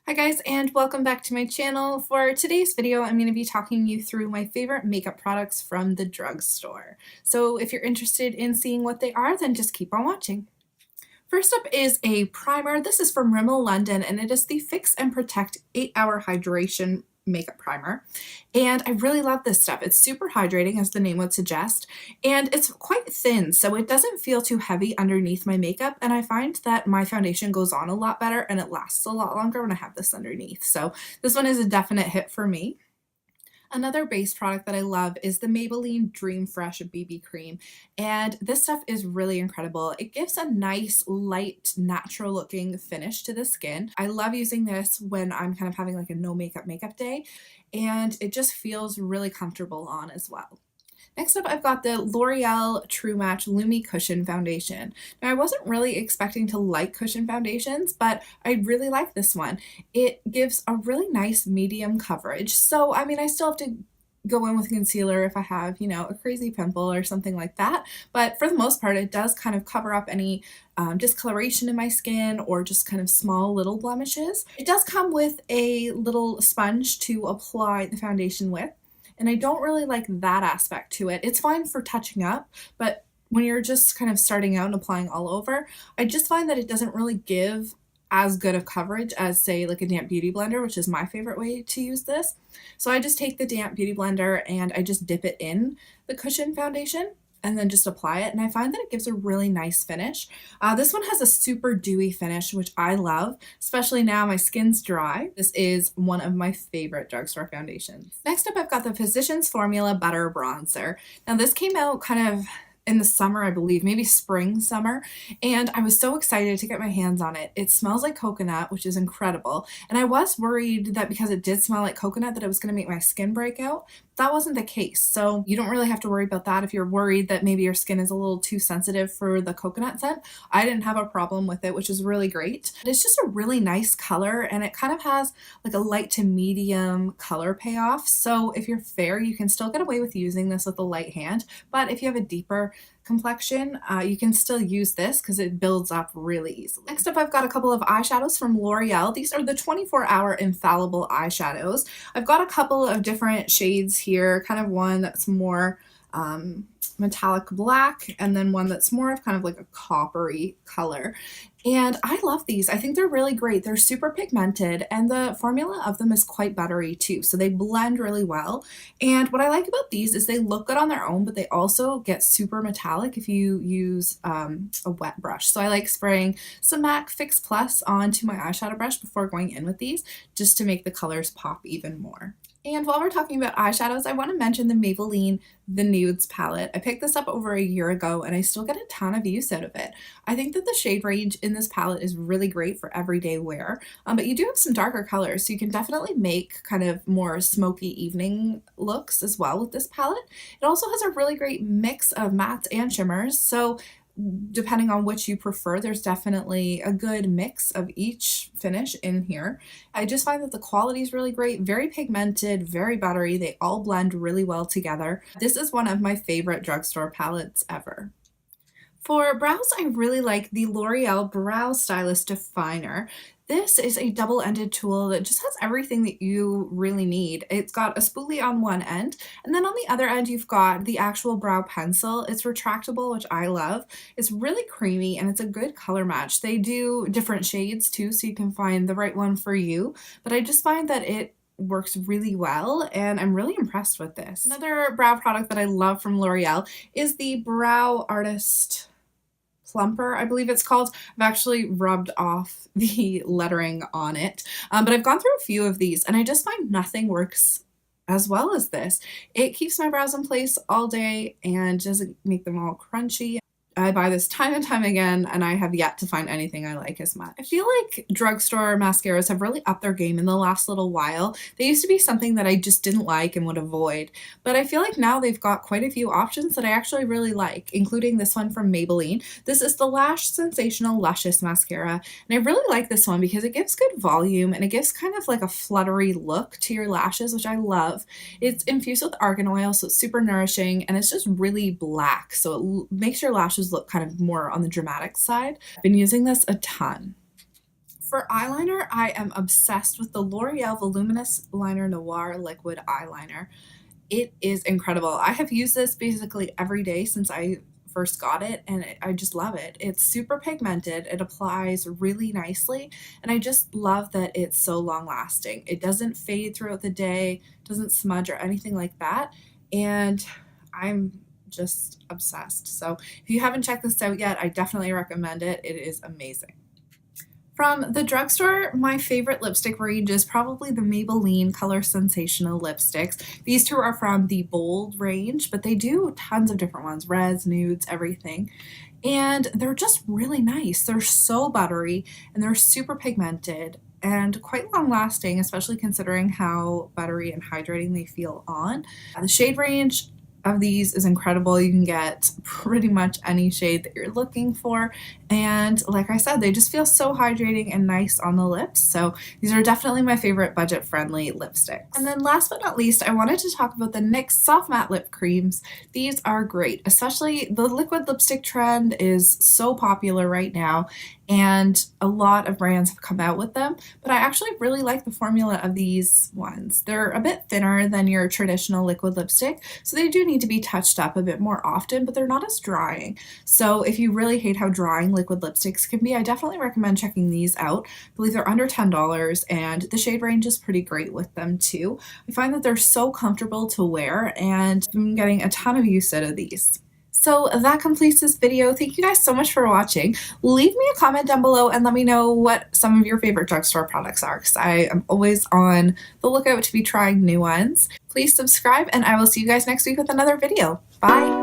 Hi guys, and welcome back to my channel. For today's video, I'm going to be talking you through my favorite makeup products from the drugstore. So if you're interested in seeing what they are, then just keep on watching. First up is a primer. This is from Rimmel London, and it is the Fix and Protect 8-Hour Hydration Makeup Primer. And I really love this stuff. It's super hydrating, as the name would suggest, and it's quite thin, so it doesn't feel too heavy underneath my makeup, and I find that my foundation goes on a lot better and it lasts a lot longer when I have this underneath. So this one is a definite hit for me. Another base product that I love is the Maybelline Dream Fresh BB Cream, and this stuff is really incredible. It gives a nice, light, natural looking finish to the skin. I love using this when I'm kind of having like a no makeup day, and it just feels really comfortable on as well. Next up, I've got the L'Oreal True Match Lumi Cushion Foundation. Now, I wasn't really expecting to like cushion foundations, but I really like this one. It gives a really nice medium coverage. So, I mean, I still have to go in with concealer if I have, a crazy pimple or something like that. But for the most part, it does kind of cover up any discoloration in my skin or just kind of small little blemishes. It does come with a little sponge to apply the foundation with. And I don't really like that aspect to it. It's fine for touching up, but when you're just kind of starting out and applying all over, I just find that it doesn't really give as good of coverage as, say, like a damp beauty blender, which is my favorite way to use this. So I just take the damp beauty blender and I just dip it in the cushion foundation and then just apply it, and I find that it gives a really nice finish. This one has a super dewy finish, which I love, especially now my skin's dry. This is one of my favorite drugstore foundations. Next up, I've got the Physicians Formula Butter Bronzer. Now this came out kind of in the summer, I believe, maybe spring, summer, and I was so excited to get my hands on it. It smells like coconut, which is incredible, and I was worried that because it did smell like coconut that it was going to make my skin break out. That wasn't the case, so you don't really have to worry about that if you're worried that maybe your skin is a little too sensitive for the coconut scent. I didn't have a problem with it, which is really great. It's just a really nice color, and it kind of has like a light to medium color payoff, so if you're fair, you can still get away with using this with a light hand, but if you have a deeper complexion, you can still use this because it builds up really easily. Next up, I've got a couple of eyeshadows from L'Oreal. These are the 24-hour infallible eyeshadows. I've got a couple of different shades here, kind of one that's more metallic black, and then one that's more of kind of like a coppery color. And I love these. I think they're really great. They're super pigmented, and the formula of them is quite buttery too, so they blend really well. And what I like about these is they look good on their own, but they also get super metallic if you use a wet brush. So I like spraying some MAC Fix Plus onto my eyeshadow brush before going in with these, just to make the colors pop even more. And while we're talking about eyeshadows, I want to mention the Maybelline The Nudes palette. I picked this up over a year ago and I still get a ton of use out of it. I think that the shade range in this palette is really great for everyday wear, but you do have some darker colors, so you can definitely make kind of more smoky evening looks as well with this palette. It also has a really great mix of mattes and shimmers, so depending on which you prefer, there's definitely a good mix of each finish in here. I just find that the quality is really great, very pigmented, very buttery. They all blend really well together. This is one of my favorite drugstore palettes ever. For brows, I really like the L'Oreal Brow Stylist Definer. This is a double-ended tool that just has everything that you really need. It's got a spoolie on one end, and then on the other end you've got the actual brow pencil. It's retractable, which I love. It's really creamy, and it's a good color match. They do different shades too, so you can find the right one for you, but I just find that it works really well, and I'm really impressed with this. Another brow product that I love from L'Oreal is the Brow Artist Plumper, I believe it's called. I've actually rubbed off the lettering on it, but I've gone through a few of these and I just find nothing works as well as this. It keeps my brows in place all day and doesn't make them all crunchy. I buy this time and time again, and I have yet to find anything I like as much. I feel like drugstore mascaras have really upped their game in the last little while. They used to be something that I just didn't like and would avoid, but I feel like now they've got quite a few options that I actually really like, including this one from Maybelline. This is the Lash Sensational Luscious Mascara, and I really like this one because it gives good volume and it gives kind of like a fluttery look to your lashes, which I love. It's infused with argan oil, so it's super nourishing, and it's just really black, so it makes your lashes look kind of more on the dramatic side. I've been using this a ton. For eyeliner, I am obsessed with the L'Oreal Voluminous Liner Noir Liquid Eyeliner. It is incredible. I have used this basically every day since I first got it, and I just love it. It's super pigmented, it applies really nicely, and I just love that it's so long lasting. It doesn't fade throughout the day, doesn't smudge or anything like that, and I'm just obsessed. So if you haven't checked this out yet, I definitely recommend it. It is amazing. From the drugstore, my favorite lipstick range is probably the Maybelline Color Sensational lipsticks. These two are from the Bold range, but they do tons of different ones, reds, nudes, everything. And they're just really nice. They're so buttery and they're super pigmented and quite long lasting, especially considering how buttery and hydrating they feel on. The shade range of these is incredible. You can get pretty much any shade that you're looking for, and like I said, they just feel so hydrating and nice on the lips. So these are definitely my favorite budget friendly lipsticks. And then last but not least, I wanted to talk about the NYX soft matte lip creams. These are great, especially the liquid lipstick trend is so popular right now, and a lot of brands have come out with them, but I actually really like the formula of these ones. They're a bit thinner than your traditional liquid lipstick, so they do need to be touched up a bit more often, but they're not as drying. So if you really hate how drying liquid lipsticks can be, I definitely recommend checking these out. I believe they're under $10, and the shade range is pretty great with them too. I find that they're so comfortable to wear, and I'm getting a ton of use out of these. So that completes this video. Thank you guys so much for watching. Leave me a comment down below and let me know what some of your favorite drugstore products are, because I am always on the lookout to be trying new ones. Please subscribe, and I will see you guys next week with another video. Bye!